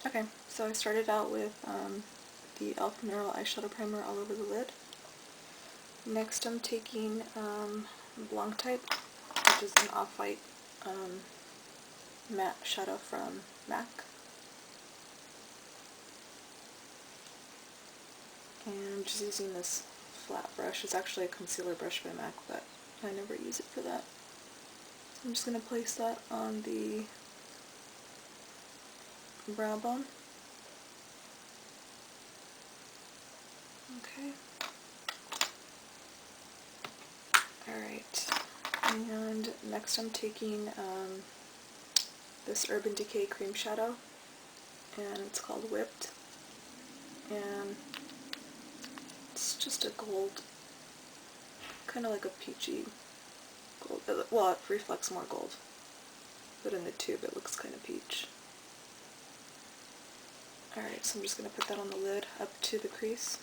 Okay, so I started out with the e.l.f. Mineral Eyeshadow Primer all over the lid. Next I'm taking Blanc Type, which is an off-white matte shadow from MAC. And I'm just using this flat brush. It's actually a concealer brush by MAC, but I never use it for that. So I'm just going to place that on the brow bone. Okay. Alright. And next I'm taking this Urban Decay cream shadow, and it's called Whipped. And it's just a gold, kind of like a peachy gold. Well, it reflects more gold, but in the tube it looks kind of peach. Alright, so I'm just going to put that on the lid up to the crease.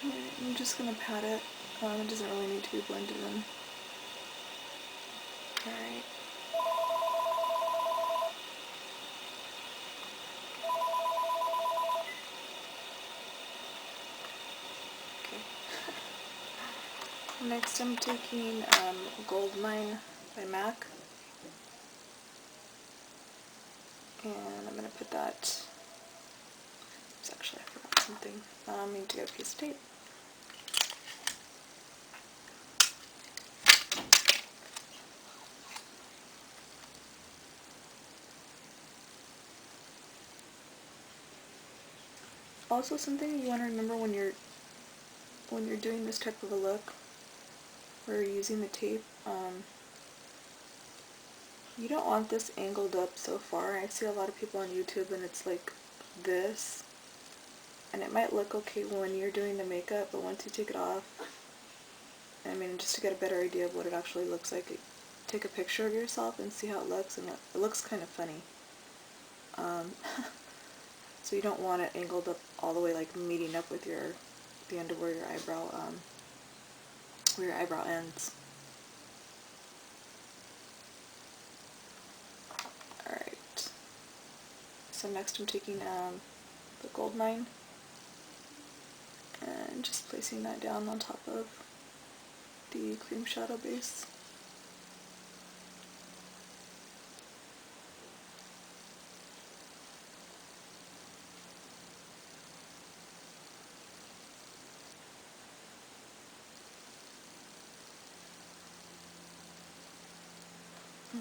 Alright, I'm just going to pat it. It doesn't really need to be blended in. Alright. Okay. Next I'm taking Goldmine by MAC. And I'm going to put that, actually I forgot something. I need to get a piece of tape. Also, something you want to remember when you're doing this type of a look, where you're using the tape, you don't want this angled up so far. I see a lot of people on YouTube and it's like this, and it might look okay when you're doing the makeup, but once you take it off, I mean, just to get a better idea of what it actually looks like, take a picture of yourself and see how it looks, and it looks kind of funny. So you don't want it angled up all the way, like meeting up with the end of where your eyebrow ends. Alright. So next I'm taking the Goldmine and just placing that down on top of the cream shadow base.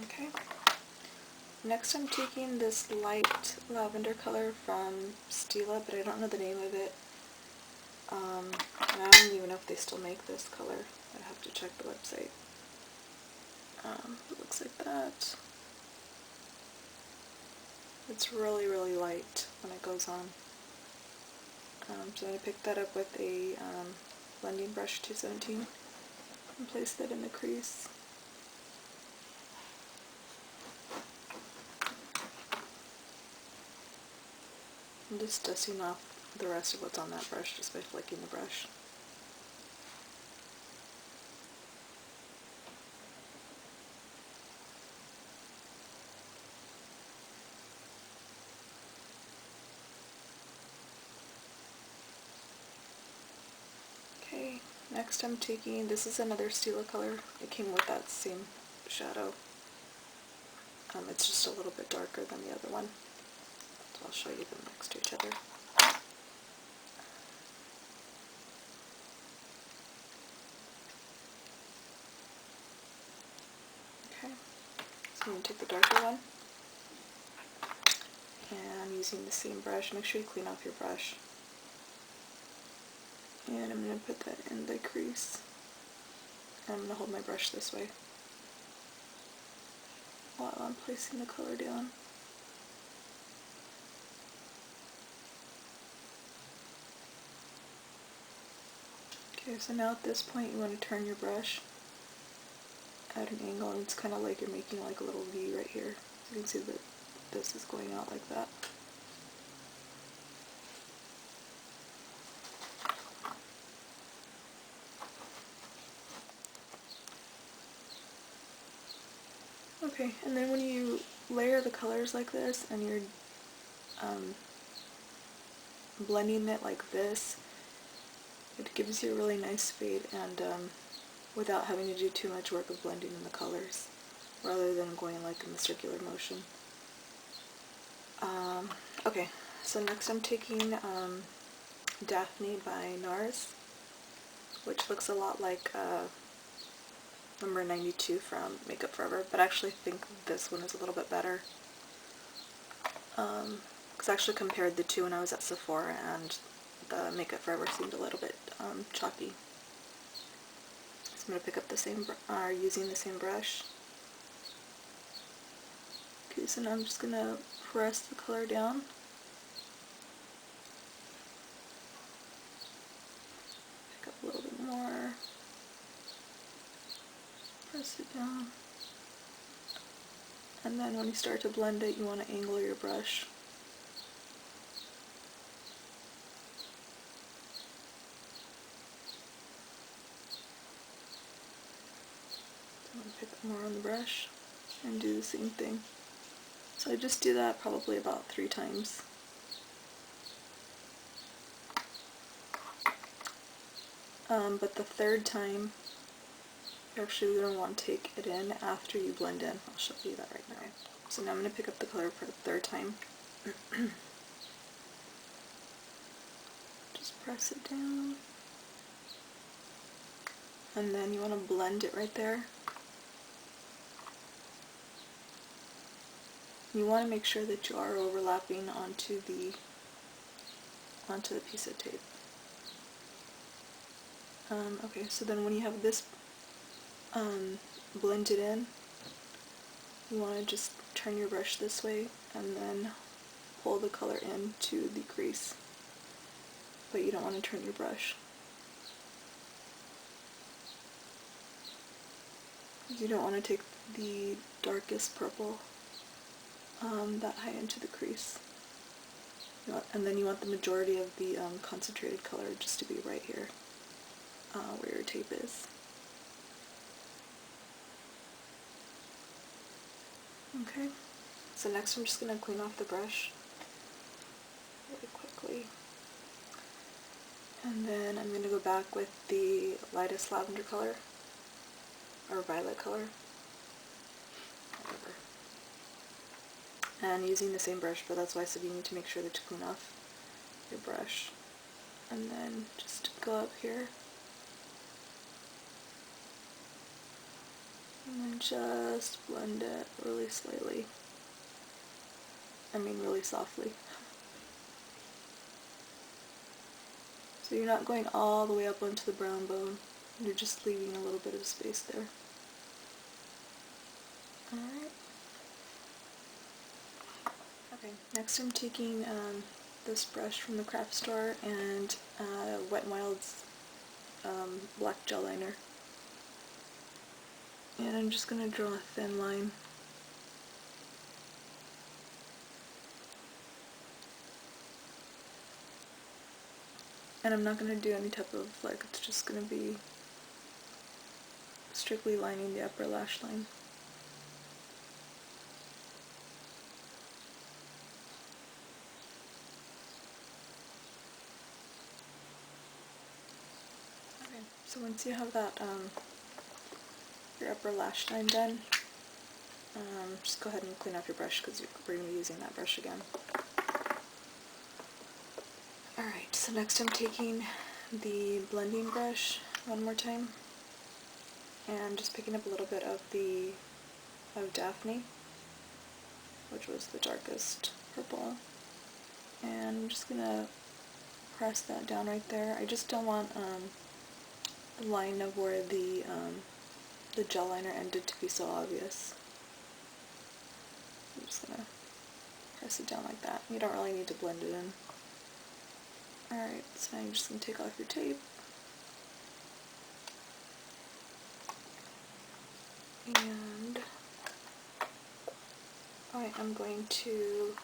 Okay. Next I'm taking this light lavender color from Stila, but I don't know the name of it. And I don't even know if they still make this color. I have to check the website. It looks like that. It's really, really light when it goes on. So I'm going to pick that up with a blending brush 217 and place that in the crease. I'm just dusting off the rest of what's on that brush just by flicking the brush. Okay, next I'm taking, this is another Stila color. It came with that same shadow. It's just a little bit darker than the other one. So I'll show you them next to each other. Okay, so I'm going to take the darker one, and I'm using the same brush. Make sure you clean off your brush. And I'm going to put that in the crease. And I'm going to hold my brush this way while I'm placing the color down. Okay, so now at this point you want to turn your brush at an angle, and it's kind of like you're making like a little V right here. So you can see that this is going out like that. Okay, and then when you layer the colors like this and you're blending it like this, it gives you a really nice fade, and without having to do too much work of blending in the colors, rather than going like in the circular motion. Okay, so next I'm taking Daphne by NARS, which looks a lot like number 92 from Makeup Forever, but I actually think this one is a little bit better. Because I actually compared the two when I was at Sephora, and the Makeup Forever seemed a little bit chalky. So I'm going to pick up the same, using the same brush. Okay, so now I'm just going to press the color down. Pick up a little bit more. Press it down. And then when you start to blend it, you want to angle your brush. I'm going to pick up more on the brush and do the same thing. So I just do that probably about 3 times. But the 3rd time, you're actually going to want to take it in after you blend in. I'll show you that right now. So now I'm going to pick up the color for the 3rd time. Just press it down. And then you want to blend it right there. You want to make sure that you are overlapping onto the piece of tape. Okay, so then when you have this blended in, you want to just turn your brush this way and then pull the color into the crease. But you don't want to turn your brush. You don't want to take the darkest purple that high into the crease. And then you want the majority of the concentrated color just to be right here where your tape is. Okay, so next I'm just going to clean off the brush really quickly. And then I'm going to go back with the lightest lavender color, or violet color, whatever. And using the same brush, but that's why I said you need to make sure that you clean off your brush. And then just go up here. And then just blend it really slightly. I mean really softly. So you're not going all the way up onto the brown bone. You're just leaving a little bit of space there. Alright. Okay, next I'm taking this brush from the craft store and Wet n Wild's black gel liner. And I'm just going to draw a thin line. And I'm not going to do any type of, like, it's just going to be strictly lining the upper lash line. Okay, so once you have that, your upper lash line done, just go ahead and clean off your brush because we're going to be using that brush again. Alright, so next I'm taking the blending brush one more time and just picking up a little bit of Daphne, which was the darkest purple, and I'm just going to press that down right there. I just don't want the line of where the gel liner ended to be so obvious. I'm just going to press it down like that. You don't really need to blend it in. Alright, so now you're just going to take off your tape. And I am going to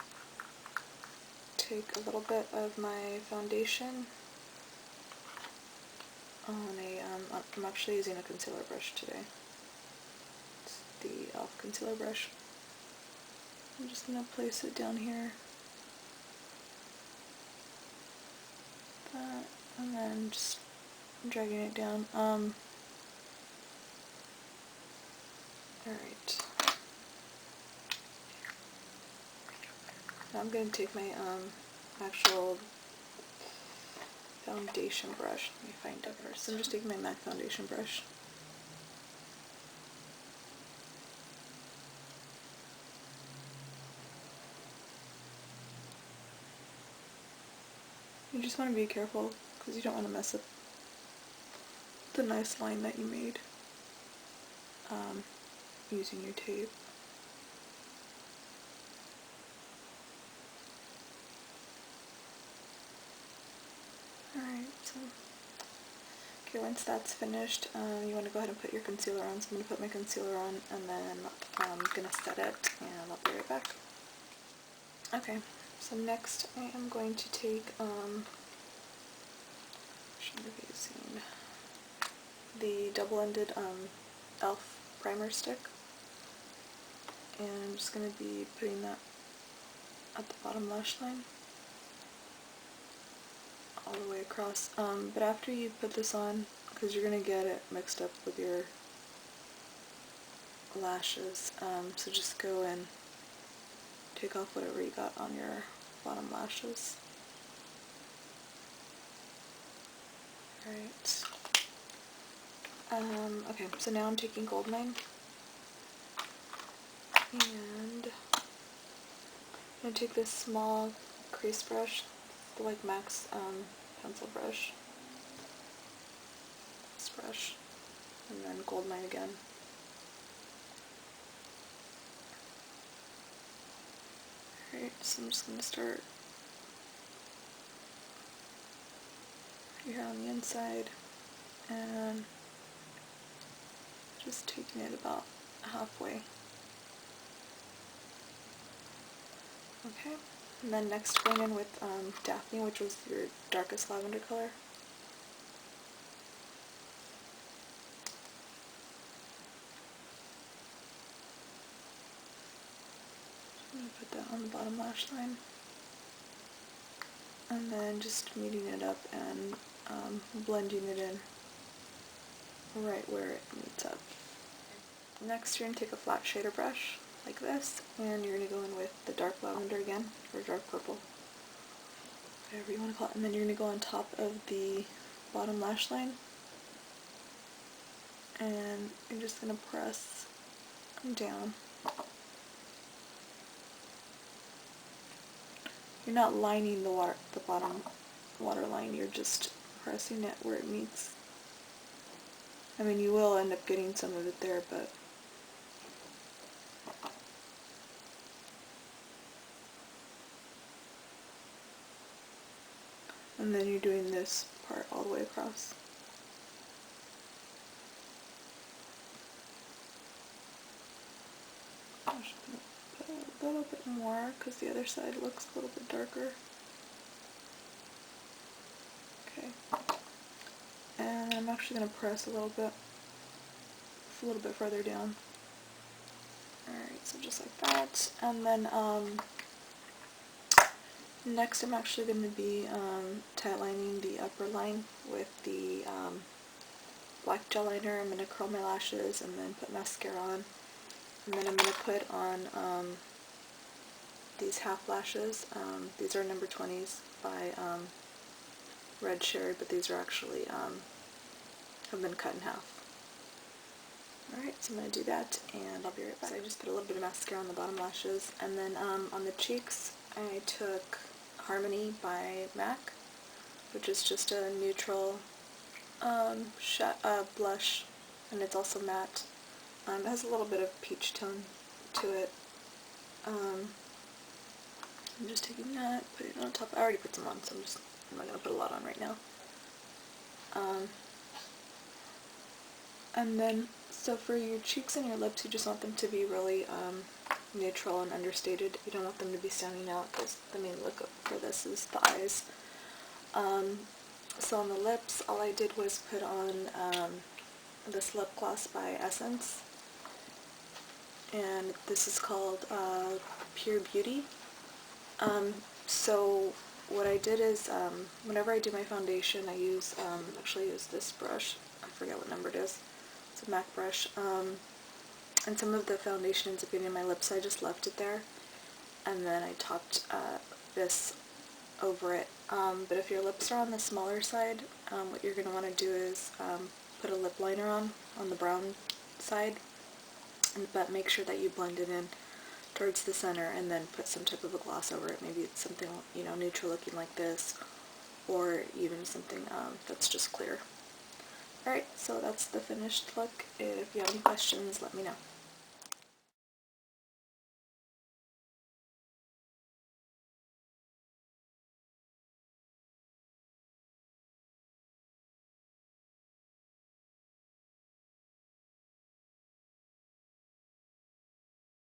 take a little bit of my foundation on a, I'm actually using a concealer brush today. It's the e.l.f. concealer brush. I'm just going to place it down here. That, and then just dragging it down. Alright. Now I'm going to take my actual foundation brush. Let me find it first. I'm just taking my MAC foundation brush. You just want to be careful because you don't want to mess up the nice line that you made using your tape. Alright, so okay, once that's finished, you want to go ahead and put your concealer on. So I'm going to put my concealer on and then I'm going to set it and I'll be right back. Okay, so next I am going to take, should be using the double-ended e.l.f. primer stick, and I'm just going to be putting that at the bottom lash line all the way across. But after you put this on, because you're going to get it mixed up with your lashes, so just go and take off whatever you got on your bottom lashes. Alright. Okay, so now I'm taking goldmine, and I'm going to take this small crease brush, the like MAC's pencil brush, this brush, and then goldmine again. Alright, so I'm just going to start here on the inside, and just taking it about halfway. Okay, and then next going in with Daphne, which was your darkest lavender color. I'm going to put that on the bottom lash line, and then just meeting it up and blending it in right where it meets up. Next you're going to take a flat shader brush like this, and you're going to go in with the dark lavender again, or dark purple, whatever you want to call it, and then you're going to go on top of the bottom lash line, and you're just going to press down. You're not lining the bottom waterline, you're just pressing it where it meets. I mean, you will end up getting some of it there, but and then you're doing this part all the way across. I'm just going to put a little bit more because the other side looks a little bit darker. Okay. And I'm actually going to press a little bit further down. Alright, so just like that. And then next I'm actually going to be tightlining the upper line with the black gel liner. I'm going to curl my lashes and then put mascara on. And then I'm going to put on these half lashes. These are number 20s by Red Sherry, but these are actually have been cut in half. Alright, so I'm going to do that and I'll be right back. So I just put a little bit of mascara on the bottom lashes, and then on the cheeks I took Harmony by MAC, which is just a neutral blush, and it's also matte. It has a little bit of peach tone to it. I'm just taking that, putting it on top. I already put some on, so I'm not going to put a lot on right now. And then, so So for your cheeks and your lips, you just want them to be really neutral and understated. You don't want them to be standing out, because the main look for this is the eyes. So on the lips, all I did was put on this lip gloss by Essence, and this is called Pure Beauty. So what I did is, whenever I do my foundation, I use, actually use this brush. I forget what number it is. It's a MAC brush. And some of the foundation ends up getting in my lips, so I just left it there. And then I topped this over it. But if your lips are on the smaller side, what you're going to want to do is put a lip liner on the brown side, but make sure that you blend it in towards the center and then put some type of a gloss over it. Maybe it's something, you know, neutral looking like this, or even something that's just clear. Alright, so that's the finished look. If you have any questions, let me know.